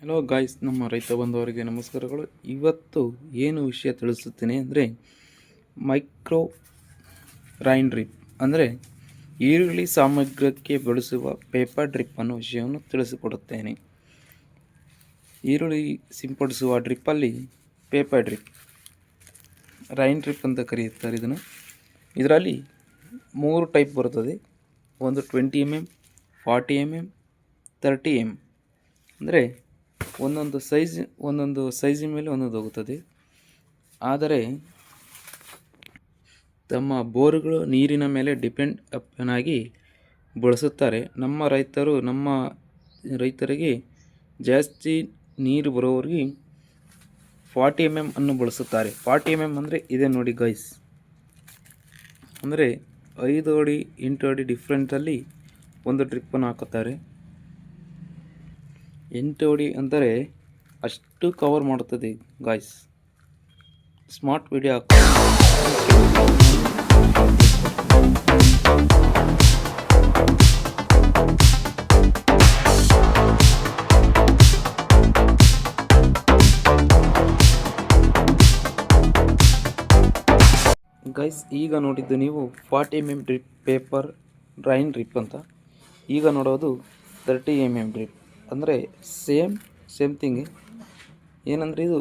Hello guys, ನಮ್ಮ ರೈತ ಬಂಧುವರಿಗೆ ನಮಸ್ಕಾರಗಳು. ಇವತ್ತು ಏನು ವಿಷಯ ತಿಳಿಸುತ್ತೇನೆ ಅಂದರೆ ಮೈಕ್ರೋ ರೈನ್ ಡ್ರಿಪ್ ಅಂದರೆ ಈರುಳ್ಳಿ ಸಾಮಗ್ರಕ್ಕೆ ಬಳಸುವ ಪೇಪರ್ ಡ್ರಿಪ್ ಅನ್ನೋ ವಿಷಯವನ್ನು ತಿಳಿಸಿಕೊಡುತ್ತೇನೆ. ಈರುಳ್ಳಿ ಸಿಂಪಡಿಸುವ ಡ್ರಿಪ್ಪಲ್ಲಿ ಪೇಪರ್ ಡ್ರಿಪ್, ರೈನ್ ಡ್ರಿಪ್ ಅಂತ ಕರೆಯುತ್ತಾರೆ ಇದನ್ನು. ಇದರಲ್ಲಿ 3 ಟೈಪ್ ಬರುತ್ತದೆ. ಒಂದು 20 mm, 40 mm, 30 mm. ಅಂದರೆ ಒಂದೊಂದು ಸೈಜಿನ ಮೇಲೆ ಒಂದೊಂದು ಹೋಗುತ್ತದೆ. ಆದರೆ ತಮ್ಮ ಬೋರ್ಗಳು ನೀರಿನ ಮೇಲೆ ಡಿಪೆಂಡ್ ಆಗಿ ಬಳಸುತ್ತಾರೆ. ನಮ್ಮ ರೈತರಿಗೆ ಜಾಸ್ತಿ ನೀರು ಬರೋವರೆಗೆ 40 mm ಅನ್ನು ಬಳಸುತ್ತಾರೆ. 40 mm ಅಂದರೆ ಇದೆ ನೋಡಿ ಗೈಸ್, ಅಂದರೆ 5 ಅಡಿ 8 ಅಡಿ ಡಿಫ್ರೆಂಟಲ್ಲಿ ಒಂದು ಡ್ರಿಪ್ಪನ್ನು ಹಾಕುತ್ತಾರೆ. 8 ಅಡಿ ಅಂದರೆ ಅಷ್ಟು ಕವರ್ ಮಾಡುತ್ತದೆ ಗಾಯ್ಸ್. Smart video guys. ಈಗ ನೋಡಿದ್ದು ನೀವು 40 mm drip, paper rain drip ಅಂತ. ಈಗ ನೋಡೋದು 30 mm ಡ್ರಿಪ್. ಅಂದರೆ ಸೇಮ್ ಥಿಂಗ್. ಏನಂದರೆ ಇದು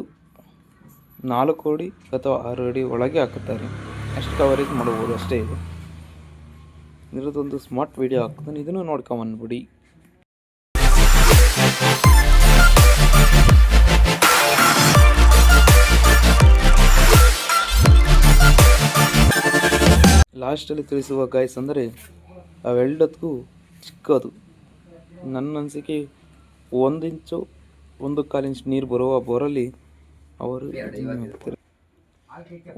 4 ಅಡಿ ಅಥವಾ 6 ಅಡಿ ಒಳಗೆ ಹಾಕುತ್ತಾರೆ. ಅಷ್ಟು ಕವರೇಜ್ ಮಾಡಬಹುದು ಅಷ್ಟೇ. ಇದು ಇದರದೊಂದು ಸ್ಮಾರ್ಟ್ ವಿಡಿಯೋ ಹಾಕ್ತಾನೆ, ಇದನ್ನು ನೋಡ್ಕೊಂಬಂದ್ಬಿಡಿ. ಲಾಸ್ಟಲ್ಲಿ ತಿಳಿಸುವ ಗಾಯ್ಸ್ ಅಂದರೆ ಅವೆಲ್ಲದಕ್ಕೂ ಚಿಕ್ಕದು. ನನ್ನ ಅನಿಸಿಕೆ 1 ಇಂಚು 1.25 ಇಂಚ್ ನೀರು ಬರುವ ಬೋರಲ್ಲಿ ಅವರು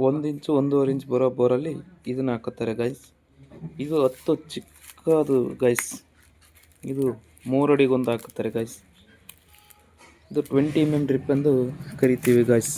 1 ಇಂಚು 1.5 ಇಂಚ್ ಬರೋ ಬೋರಲ್ಲಿ ಇದನ್ನು ಹಾಕುತ್ತಾರೆ ಗೈಸ್. ಇದು 10 ಚಿಕ್ಕದು ಗೈಸ್. ಇದು 3 ಅಡಿಗೊಂದು ಹಾಕುತ್ತಾರೆ ಗೈಸ್. ಇದು 20 mm ಡ್ರಿಪ್ ಎಂದು ಕರಿತೀವಿ ಗೈಸ್.